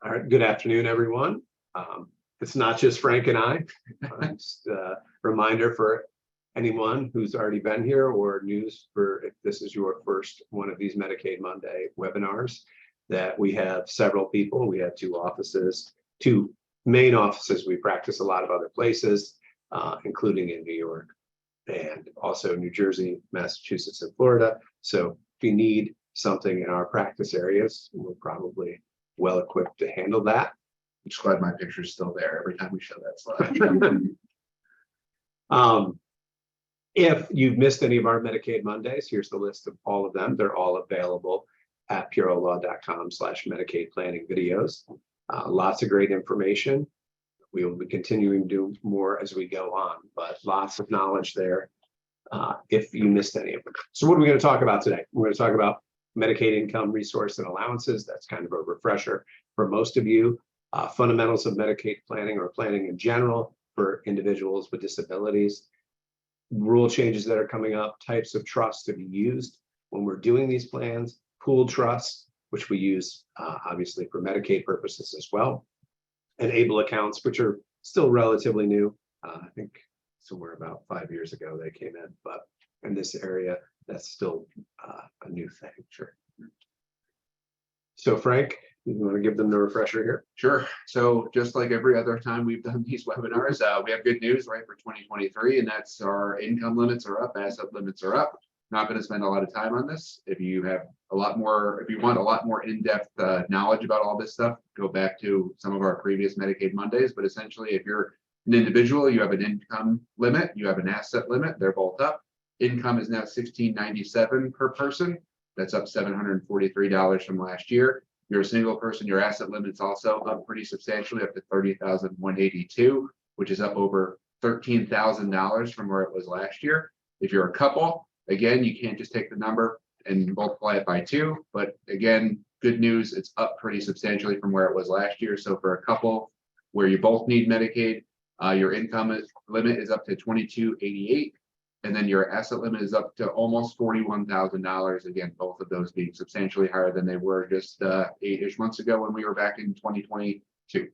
All right, good afternoon, everyone. It's not just Frank and I. Just a reminder for anyone who's already been here or news for if this is your first one of these Medicaid Monday webinars, that we have several people. We have two offices, two main offices. We practice a lot of other places, including in New York and also New Jersey, Massachusetts, and Florida. So if you need something in our practice areas, we're probably well equipped to handle that. I'm just glad my picture's still there every time we show that slide. If you've missed any of our Medicaid Mondays, here's the list of all of them. They're all available at purolaw.com/Medicaid planning videos. Lots of great information. We will be continuing to do more as we go on, but lots of knowledge there if you missed any of them. So what are we going to talk about today? We're going to talk about Medicaid income, resource, and allowances. That's kind of a refresher for most of you. Fundamentals of Medicaid planning or planning in general for individuals with disabilities. Rule changes that are coming up, types of trusts to be used when we're doing these plans, pooled trusts, which we use obviously for Medicaid purposes as well, and ABLE accounts, which are still relatively new. I think somewhere about 5 years ago they came in, but in this area, that's still a new thing. Sure. So Frank, you want to give them the refresher here? Sure. So just like every other time we've done these webinars, we have good news, right, for 2023, and that's our income limits are up, asset limits are up. Not going to spend a lot of time on this. If you have a lot more, if you want a lot more in-depth knowledge about all this stuff, go back to some of our previous Medicaid Mondays. But essentially, if you're an individual, you have an income limit, you have an asset limit, they're both up. Income is now $1,697 per person. That's up $743 from last year. You're a single person, your asset limit's also up pretty substantially, up to $30,182, which is up over $13,000 from where it was last year. If you're a couple, again, you can't just take the number and multiply it by 2. But again, good news, it's up pretty substantially from where it was last year. So for a couple where you both need Medicaid, your income limit is up to $2,288. And then your asset limit is up to almost $41,000. Again, both of those being substantially higher than they were just 8-ish months ago when we were back in 2022.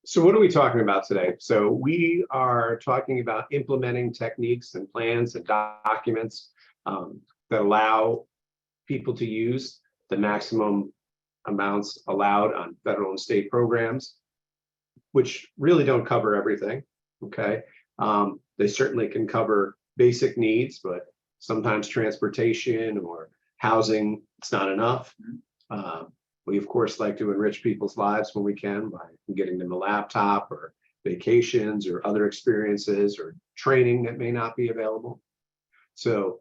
So what are we talking about today? So we are talking about implementing techniques and plans and documents that allow people to use the maximum amounts allowed on federal and state programs, which really don't cover everything, okay? They certainly can cover basic needs, but sometimes transportation or housing, it's not enough. We, of course, like to enrich people's lives when we can by getting them a laptop or vacations or other experiences or training that may not be available. So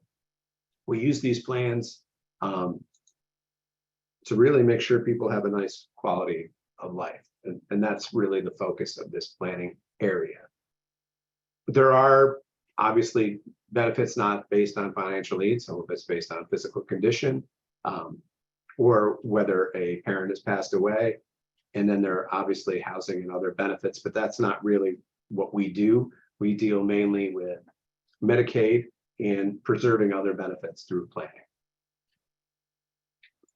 we use these plans to really make sure people have a nice quality of life. And that's really the focus of this planning area. There are obviously benefits not based on financial needs. Some of it's based on physical condition or whether a parent has passed away. And then there are obviously housing and other benefits, but that's not really what we do. We deal mainly with Medicaid and preserving other benefits through planning.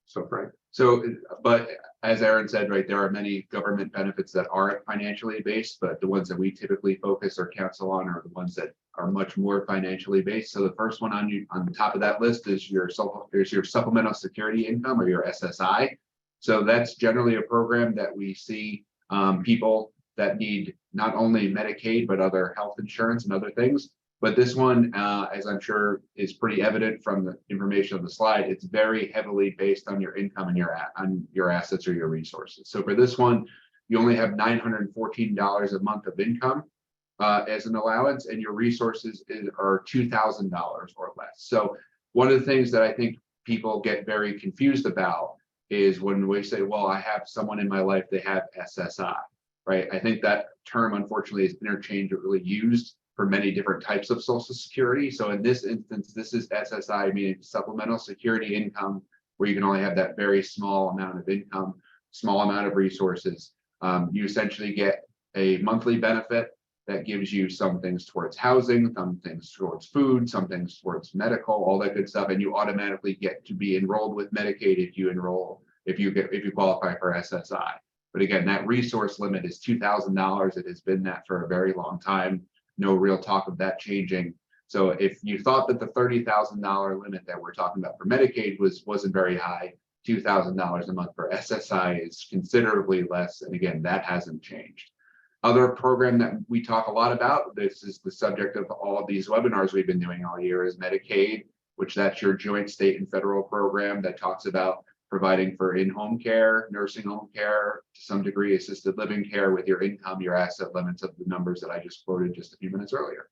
So Frank. So, but as Aaron said, right, there are many government benefits that aren't financially based, but the ones that we typically focus or counsel on are the ones that are much more financially based. So the first one on the top of that list is your supplemental security income or your SSI. So that's generally a program that we see people that need not only Medicaid, but other health insurance and other things. But this one, as I'm sure is pretty evident from the information on the slide, it's very heavily based on your income and your assets or your resources. So for this one, you only have $914 a month of income as an allowance, and your resources are $2,000 or less. So one of the things that I think people get very confused about is when we say, well, I have someone in my life, they have SSI, right? I think that term, unfortunately, is interchangeably used for many different types of Social Security. So in this instance, this is SSI, meaning supplemental security income, where you can only have that very small amount of income, small amount of resources. You essentially get a monthly benefit that gives you some things towards housing, some things towards food, some things towards medical, all that good stuff, and you automatically get to be enrolled with Medicaid if you qualify for SSI. But again, that resource limit is $2,000. It has been that for a very long time. No real talk of that changing. So if you thought that the $30,000 limit that we're talking about for Medicaid wasn't very high, $2,000 a month for SSI is considerably less. And again, that hasn't changed. Other program that we talk a lot about, this is the subject of all of these webinars we've been doing all year, is Medicaid, which that's your joint state and federal program that talks about providing for in-home care, nursing home care, to some degree assisted living care with your income, your asset limits of the numbers that I just quoted just a few minutes earlier.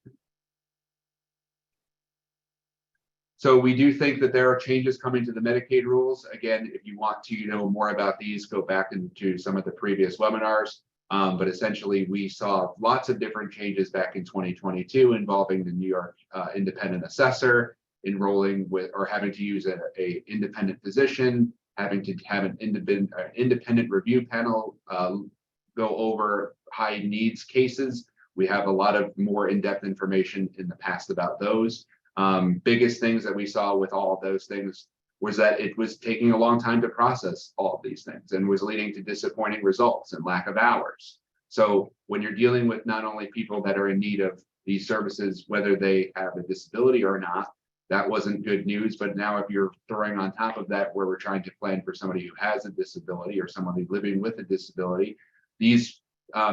So we do think that there are changes coming to the Medicaid rules. Again, if you want to know more about these, go back into some of the previous webinars. But essentially, we saw lots of different changes back in 2022 involving the New York independent assessor enrolling with or having to use a independent physician, having to have an independent review panel go over high needs cases. We have a lot of more in-depth information in the past about those. Biggest things that we saw with all of those things was that it was taking a long time to process all of these things and was leading to disappointing results and lack of hours. So when you're dealing with not only people that are in need of these services, whether they have a disability or not, that wasn't good news. But now if you're throwing on top of that, where we're trying to plan for somebody who has a disability or somebody living with a disability, these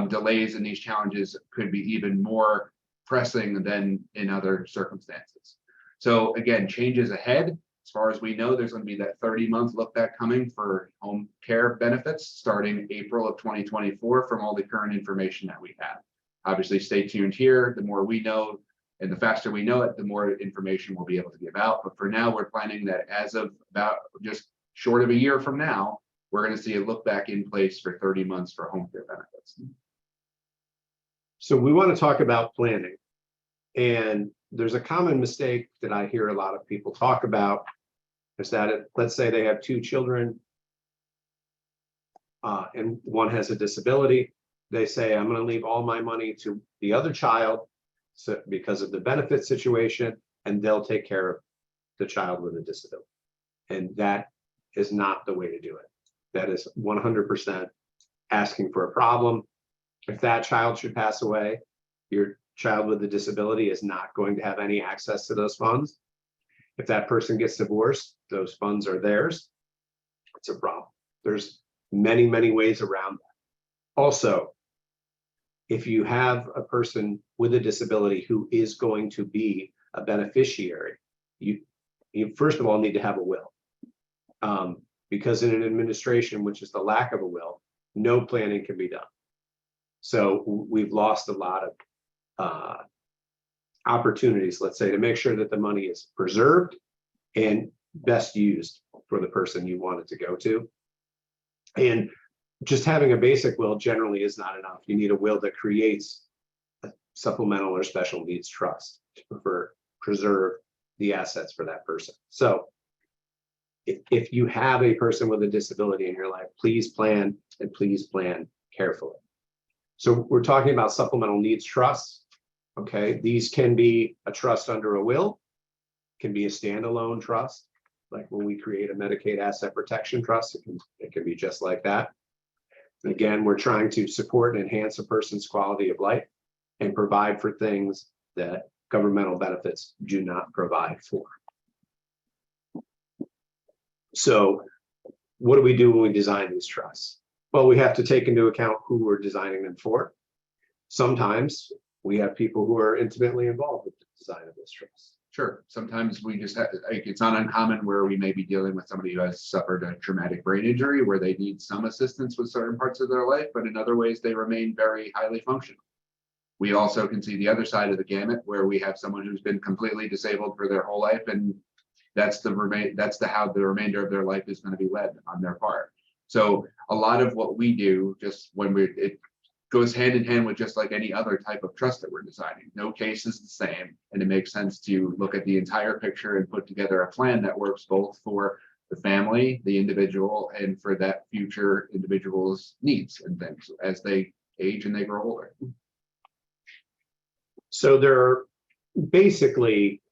delays and these challenges could be even more pressing than in other circumstances. So again, changes ahead. As far as we know, there's going to be that 30-month look back coming for home care benefits starting April of 2024 from all the current information that we have. Obviously, stay tuned here. The more we know and the faster we know it, the more information we'll be able to give out. But for now, we're planning that as of about just short of a year from now, we're going to see a look back in place for 30 months for home care benefits. So we want to talk about planning. And there's a common mistake that I hear a lot of people talk about is that let's say they have two children and one has a disability. They say, I'm going to leave all my money to the other child because of the benefit situation, and they'll take care of the child with a disability. And that is not the way to do it. That is 100% asking for a problem. If that child should pass away, your child with a disability is not going to have any access to those funds. If that person gets divorced, those funds are theirs. It's a problem. There's many, many ways around that. Also, if you have a person with a disability who is going to be a beneficiary, you first of all need to have a will. Because in an administration, which is the lack of a will, no planning can be done. So we've lost a lot of opportunities, let's say, to make sure that the money is preserved and best used for the person you want it to go to. And just having a basic will generally is not enough. You need a will that creates a supplemental or special needs trust to preserve the assets for that person. So if you have a person with a disability in your life, please plan and please plan carefully. So we're talking about supplemental needs trusts. Okay, these can be a trust under a will, can be a standalone trust, like when we create a Medicaid asset protection trust, it can be just like that. Again, we're trying to support and enhance a person's quality of life and provide for things that governmental benefits do not provide for. So what do we do when we design these trusts? Well, we have to take into account who we're designing them for. Sometimes we have people who are intimately involved with the design of this trust. Sure. Sometimes we just have, like, it's not uncommon where we may be dealing with somebody who has suffered a traumatic brain injury where they need some assistance with certain parts of their life, but in other ways they remain very highly functional. We also can see the other side of the gamut where we have someone who's been completely disabled for their whole life, and that's how the remainder of their life is going to be led on their part. So a lot of what we do, just when it goes hand in hand with just like any other type of trust that we're designing. No case is the same, and it makes sense to look at the entire picture and put together a plan that works both for the family, the individual, and for that future individual's needs and things as they age and they grow older. So there are basically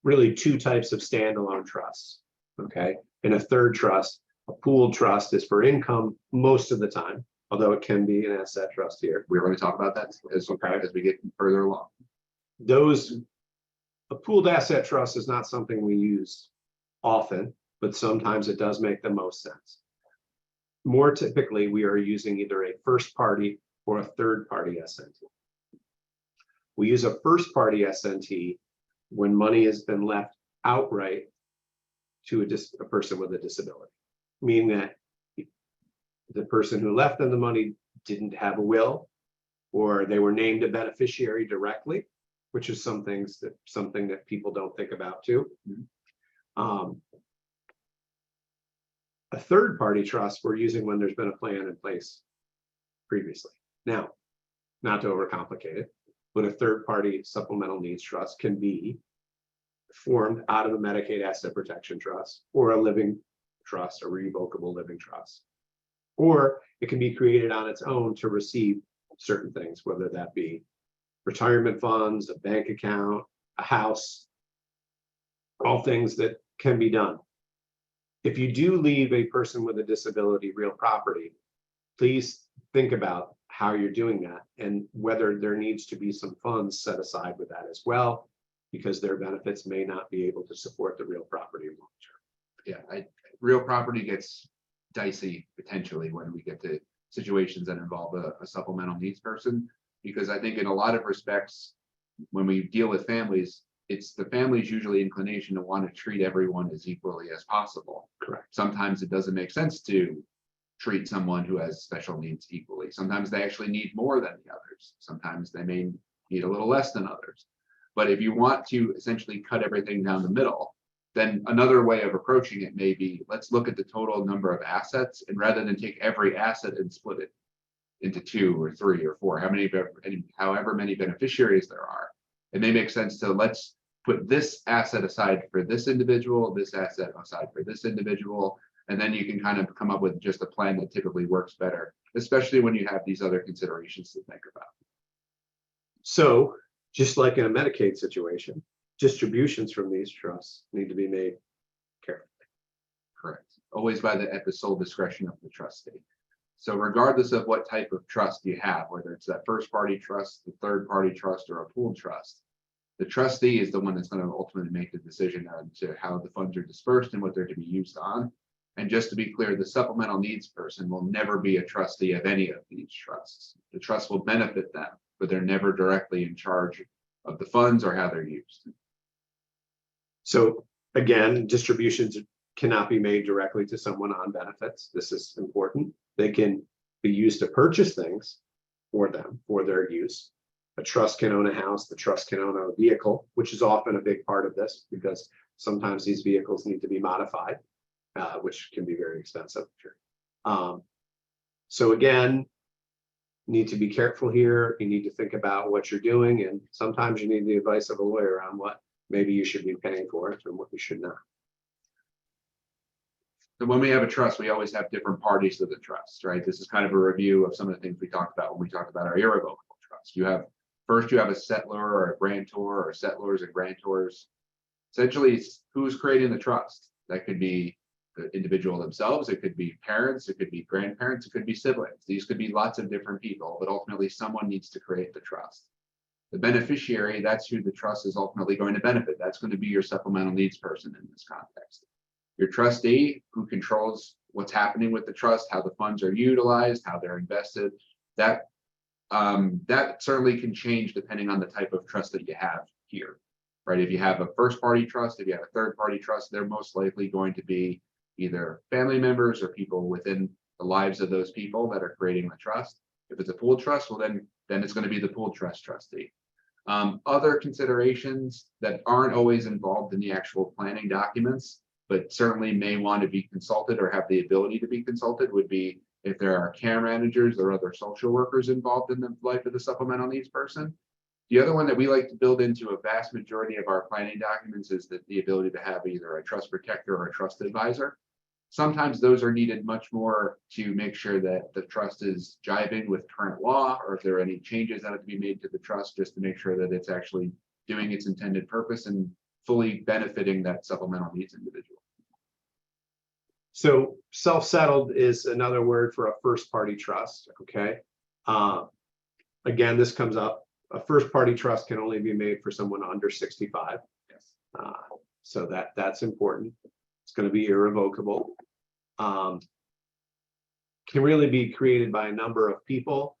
really two types of standalone trusts. Okay, in a third trust, a pooled trust is for income most of the time, although it can be an asset trust here. We're going to talk about that as we get further along. A pooled asset trust is not something we use often, but sometimes it does make the most sense. More typically, we are using either a first party or a third party SNT. We use a first party SNT when money has been left outright to a person with a disability, meaning that the person who left them the money didn't have a will, or they were named a beneficiary directly, which is something that people don't think about too. A third party trust we're using when there's been a plan in place previously. Now, not to overcomplicate it, but a third party supplemental needs trust can be formed out of a Medicaid asset protection trust or a living trust, a revocable living trust. Or it can be created on its own to receive certain things, whether that be retirement funds, a bank account, a house, all things that can be done. If you do leave a person with a disability real property, please think about how you're doing that and whether there needs to be some funds set aside with that as well, because their benefits may not be able to support the real property long term. Yeah, real property gets dicey potentially when we get to situations that involve a supplemental needs person, because I think in a lot of respects, when we deal with families, it's the family's usually inclination to want to treat everyone as equally as possible. Correct. Sometimes it doesn't make sense to treat someone who has special needs equally. Sometimes they actually need more than the others. Sometimes they may need a little less than others. But if you want to essentially cut everything down the middle, then another way of approaching it may be, let's look at the total number of assets, and rather than take every asset and split it into 2 or 3 or 4, however many beneficiaries there are, it may make sense to let's put this asset aside for this individual, this asset aside for this individual, and then you can kind of come up with just a plan that typically works better, especially when you have these other considerations to think about. So just like in a Medicaid situation, distributions from these trusts need to be made carefully. Correct. Always at the sole discretion of the trustee. So regardless of what type of trust you have, whether it's that first party trust, the third party trust, or a pooled trust, the trustee is the one that's going to ultimately make the decision on to how the funds are dispersed and what they're to be used on. And just to be clear, the supplemental needs person will never be a trustee of any of these trusts. The trust will benefit them, but they're never directly in charge of the funds or how they're used. So again, distributions cannot be made directly to someone on benefits. This is important. They can be used to purchase things for them, for their use. A trust can own a house, the trust can own a vehicle, which is often a big part of this because sometimes these vehicles need to be modified, which can be very expensive. So again, need to be careful here. You need to think about what you're doing, and sometimes you need the advice of a lawyer on what maybe you should be paying for it and what you should not. So when we have a trust, we always have different parties to the trust, right? This is kind of a review of some of the things we talked about when we talked about our irrevocable trust. You have a settlor or a grantor, or settlors and grantors. Essentially, it's who's creating the trust. That could be the individual themselves, it could be parents, it could be grandparents, it could be siblings. These could be lots of different people, but ultimately someone needs to create the trust. The beneficiary, that's who the trust is ultimately going to benefit. That's going to be your supplemental needs person in this context. Your trustee, who controls what's happening with the trust, how the funds are utilized, how they're invested, that certainly can change depending on the type of trust that you have here, right? If you have a first party trust, if you have a third party trust, they're most likely going to be either family members or people within the lives of those people that are creating the trust. If it's a pooled trust, well, then it's going to be the pooled trust trustee. Other considerations that aren't always involved in the actual planning documents, but certainly may want to be consulted or have the ability to be consulted, would be if there are care managers or other social workers involved in the life of the supplemental needs person. The other one that we like to build into a vast majority of our planning documents is the ability to have either a trust protector or a trust advisor. Sometimes those are needed much more to make sure that the trust is jiving with current law, or if there are any changes that have to be made to the trust, just to make sure that it's actually doing its intended purpose and fully benefiting that supplemental needs individual. So self-settled is another word for a first-party trust, okay? Again, this comes up, a first-party trust can only be made for someone under 65. Yes. So that's important. It's going to be irrevocable. Can really be created by a number of people.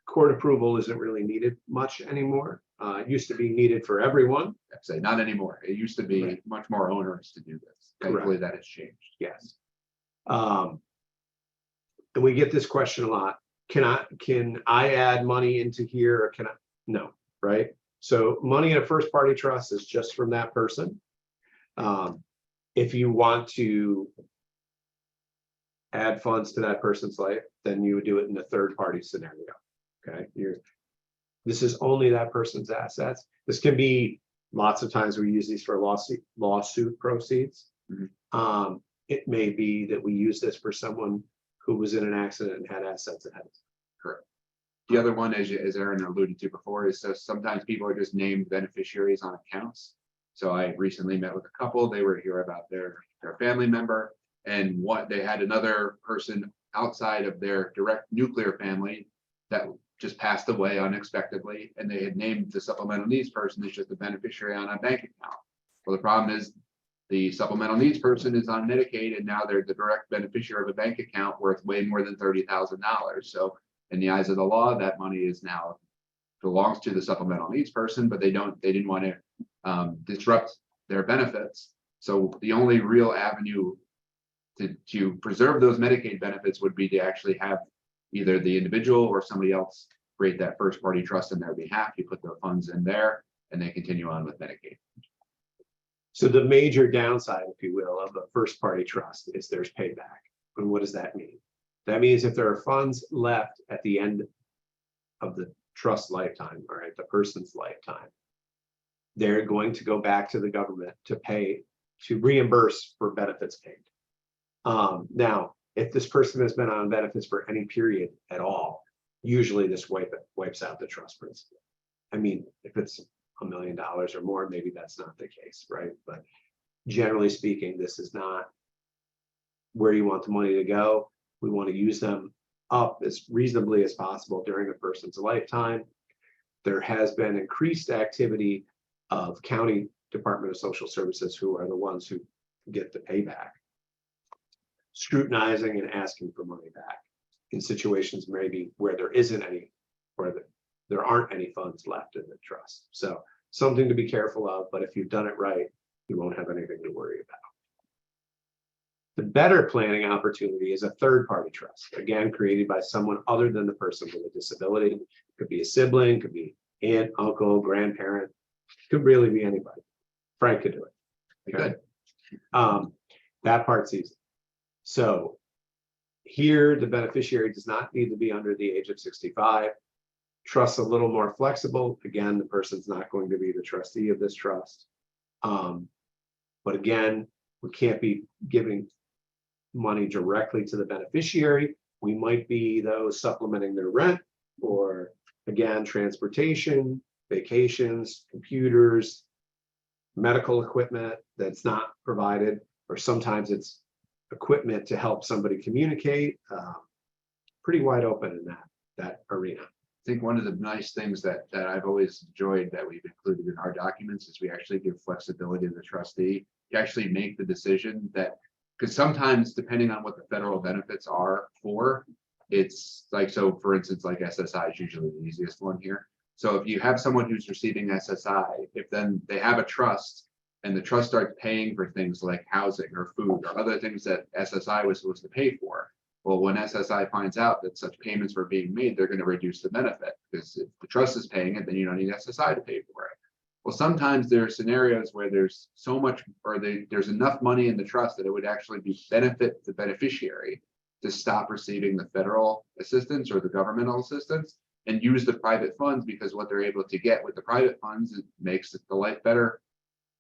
Court approval isn't really needed much anymore. It used to be needed for everyone. I'd say not anymore. It used to be Right. much more onerous to do this. Correct. Thankfully, that has changed. Yes. And we get this question a lot. Can I add money into here or can I? No, right? So money in a first party trust is just from that person. If you want to add funds to that person's life, then you would do it in a third party scenario. Okay. This is only that person's assets. This can be, lots of times we use these for lawsuit proceeds. Mm-hmm. It may be that we use this for someone who was in an accident and had assets ahead. Correct. The other one, as Aaron alluded to before, is sometimes people are just named beneficiaries on accounts. So I recently met with a couple. They were here about their family member, and what they had another person outside of their direct nuclear family that just passed away unexpectedly, and they had named the supplemental needs person as just a beneficiary on a bank account. Well, the problem is the supplemental needs person is on Medicaid, and now they're the direct beneficiary of a bank account worth way more than $30,000. So in the eyes of the law, that money is now belongs to the supplemental needs person, but they didn't want to disrupt their benefits. So the only real avenue to preserve those Medicaid benefits would be to actually have either the individual or somebody else create that first party trust on their behalf. You put the funds in there and they continue on with Medicaid. So the major downside, if you will, of a first party trust is there's payback. And what does that mean? That means if there are funds left at the end of the trust lifetime or at the person's lifetime, they're going to go back to the government to reimburse for benefits paid. Now, if this person has been on benefits for any period at all, usually this wipes out the trust principle. I mean, if it's $1 million or more, maybe that's not the case, right? But generally speaking, this is not where you want the money to go. We want to use them up as reasonably as possible during a person's lifetime. There has been increased activity of county Department of Social Services, who are the ones who get the payback, scrutinizing and asking for money back in situations maybe where there isn't any, or there aren't any funds left in the trust. So something to be careful of, but if you've done it right, you won't have anything to worry about. The better planning opportunity is a third-party trust, again, created by someone other than the person with a disability. It could be a sibling, could be aunt, uncle, grandparent, could really be anybody. Frank could do it. Okay. That part's easy. So here, the beneficiary does not need to be under the age of 65. Trust's a little more flexible. Again, the person's not going to be the trustee of this trust. But again, we can't be giving money directly to the beneficiary. We might be those supplementing their rent, or again, transportation, vacations, computers, medical equipment that's not provided, or sometimes it's equipment to help somebody communicate. Pretty wide open in that arena. I think one of the nice things that I've always enjoyed that we've included in our documents is we actually give flexibility to the trustee to actually make the decision that, because sometimes depending on what the federal benefits are for, it's like, so for instance, like SSI is usually the easiest one here. So if you have someone who's receiving SSI, if then they have a trust and the trust starts paying for things like housing or food or other things that SSI was supposed to pay for, well, when SSI finds out that such payments were being made, they're going to reduce the benefit, because if the trust is paying it, then you don't need SSI to pay for it. Well, sometimes there are scenarios where there's so much, or there's enough money in the trust that it would actually benefit the beneficiary to stop receiving the federal assistance or the governmental assistance and use the private funds, because what they're able to get with the private funds, it makes the life better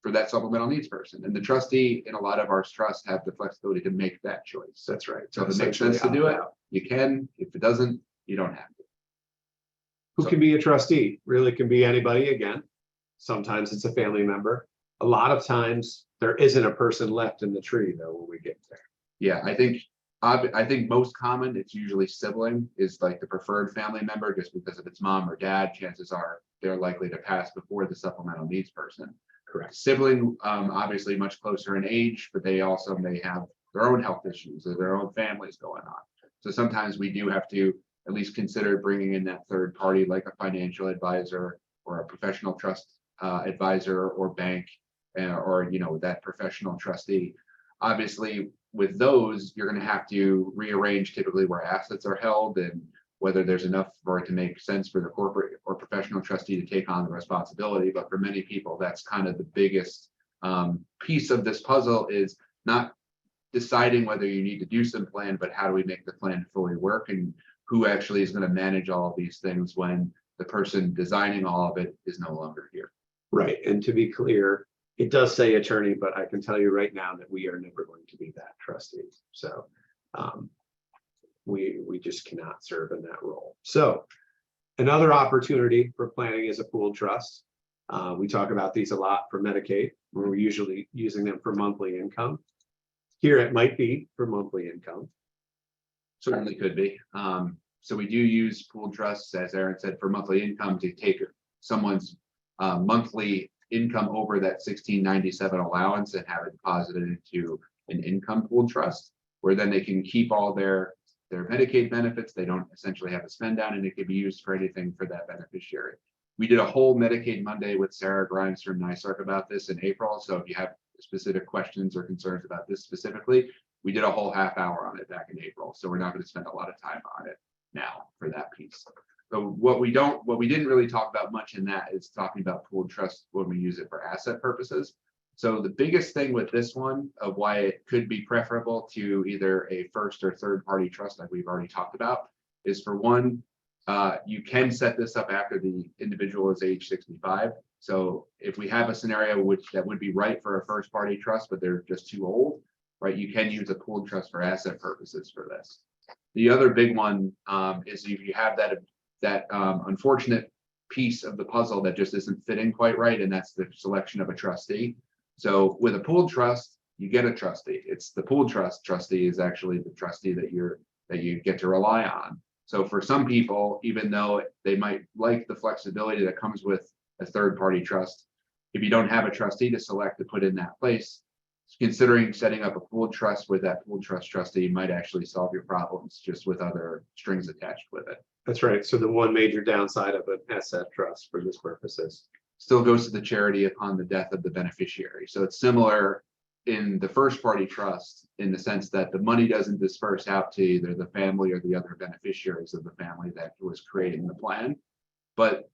for that supplemental needs person. And the trustee in a lot of our trusts have the flexibility to make that choice. That's right. So if it makes sense to do it, you can. If it doesn't, you don't have to. Who can be a trustee? Really can be anybody again. Sometimes it's a family member. A lot of times there isn't a person left in the tree though when we get there. Yeah, I think most common, it's usually sibling is like the preferred family member, just because if it's mom or dad, chances are they're likely to pass before the supplemental needs person. Correct. Sibling, obviously much closer in age, but they also may have their own health issues or their own families going on. So sometimes we do have to at least consider bringing in that third party, like a financial advisor or a professional trust advisor or bank, or that professional trustee. Obviously, with those, you're going to have to rearrange typically where assets are held and whether there's enough for it to make sense for the corporate or professional trustee to take on the responsibility. But for many people, that's kind of the biggest piece of this puzzle, is not deciding whether you need to do some plan, but how do we make the plan fully work, and who actually is going to manage all of these things when the person designing all of it is no longer here. Right. And to be clear, it does say attorney, but I can tell you right now that we are never going to be that trustee. So we just cannot serve in that role. So another opportunity for planning is a pooled trust. We talk about these a lot for Medicaid, where we're usually using them for monthly income. Here it might be for monthly income. Certainly could be. So we do use pooled trusts, as Aaron said, for monthly income to take someone's monthly income over that 1697 allowance and have it deposited into an income pooled trust, where then they can keep all their Medicaid benefits. They don't essentially have to spend down, and it could be used for anything for that beneficiary. We did a whole Medicaid Monday with Sarah Grimes from NYSERC about this in April. So if you have specific questions or concerns about this specifically, we did a whole half hour on it back in April. So we're not going to spend a lot of time on it now for that piece. So what we didn't really talk about much in that is talking about pooled trust when we use it for asset purposes. So the biggest thing with this one of why it could be preferable to either a first or third party trust, like we've already talked about, is for one, you can set this up after the individual is age 65. So if we have a scenario that would be right for a first party trust, but they're just too old, right, you can use a pooled trust for asset purposes for this. The other big one is if you have that unfortunate piece of the puzzle that just isn't fitting quite right, and that's the selection of a trustee. So with a pooled trust, you get a trustee. It's the pooled trustee is actually the trustee that you get to rely on. So for some people, even though they might like the flexibility that comes with a third party trust, if you don't have a trustee to select to put in that place, considering setting up a pooled trust with that pooled trust trustee might actually solve your problems just with other strings attached with it. That's right. So the one major downside of an asset trust for this purposes still goes to the charity upon the death of the beneficiary. So it's similar in the first party trust in the sense that the money doesn't disperse out to either the family or the other beneficiaries of the family that was creating the plan, but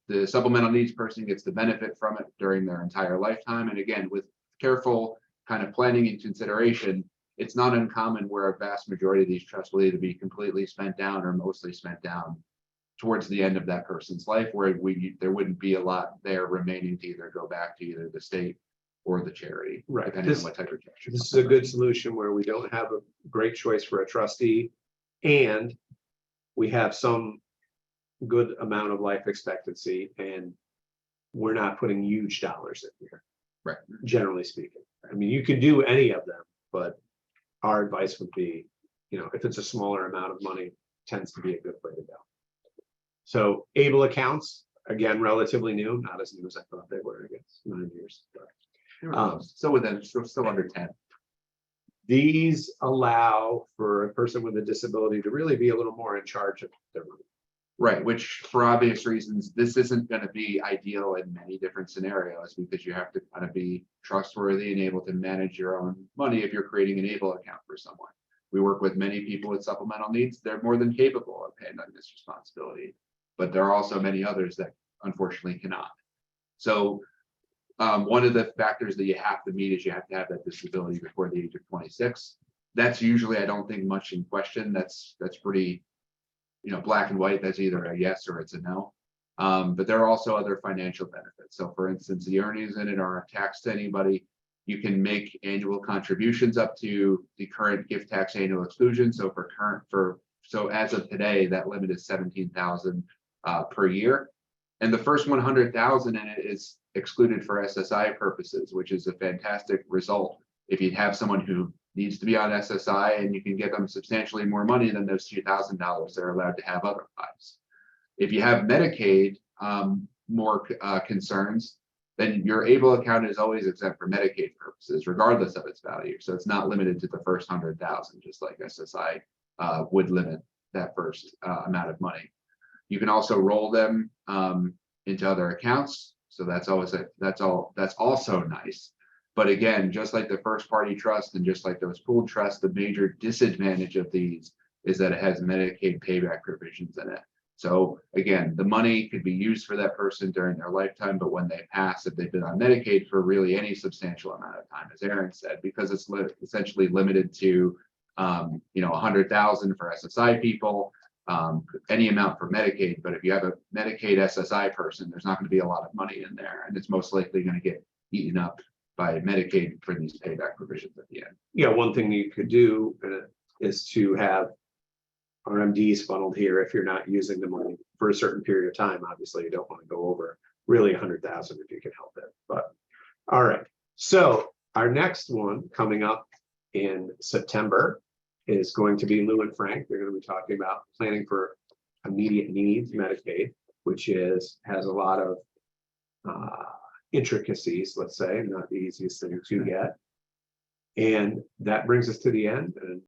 the supplemental needs person gets the benefit from it during their entire lifetime. And again, with careful kind of planning and consideration, it's not uncommon where a vast majority of these trusts will either be completely spent down or mostly spent down towards the end of that person's life, where there wouldn't be a lot there remaining to either go back to either the state or the charity, right? Depending on what type of gesture. This is a good solution where we don't have a great choice for a trustee, and we have some good amount of life expectancy, and we're not putting huge dollars in here, right? Generally speaking, I mean, you can do any of them, but our advice would be, if it's a smaller amount of money, tends to be a good way to go. So ABLE accounts, again, relatively new, not as new as I thought they were, I guess, 9 years. Still under 10. These allow for a person with a disability to really be a little more in charge of their money. Right, which for obvious reasons, this isn't going to be ideal in many different scenarios, because you have to kind of be trustworthy and able to manage your own money if you're creating an ABLE account for someone. We work with many people with supplemental needs. They're more than capable of handling this responsibility, but there are also many others that unfortunately cannot. So one of the factors that you have to meet is you have to have that disability before the age of 26. That's usually, I don't think, much in question. That's pretty, black and white. That's either a yes or it's a no. But there are also other financial benefits. So for instance, the earnings in it aren't taxed to anybody. You can make annual contributions up to the current gift tax annual exclusion. So so as of today, that limit is $17,000 per year. And the first 100,000 in it is excluded for SSI purposes, which is a fantastic result. If you have someone who needs to be on SSI, and you can give them substantially more money than those $2,000 they're allowed to have otherwise. If you have Medicaid more concerns, then your ABLE account is always exempt for Medicaid purposes, regardless of its value. So it's not limited to the first 100,000, just like SSI would limit that first amount of money. You can also roll them into other accounts. So that's also nice. But again, just like the first party trust and just like those pooled trusts, the major disadvantage of these is that it has Medicaid payback provisions in it. So again, the money could be used for that person during their lifetime, but when they pass, if they've been on Medicaid for really any substantial amount of time, as Aaron said, because it's essentially limited to 100,000 for SSI people, any amount for Medicaid. But if you have a Medicaid SSI person, there's not going to be a lot of money in there, and it's most likely going to get eaten up by Medicaid for these payback provisions at the end. Yeah, one thing you could do is to have RMDs funneled here if you're not using the money for a certain period of time. Obviously, you don't want to go over really 100,000 if you can help it. But all right, so our next one coming up in September is going to be Lou and Frank. They're going to be talking about planning for immediate needs Medicaid, which has a lot of intricacies, let's say, not the easiest thing to get. And that brings us to the end. And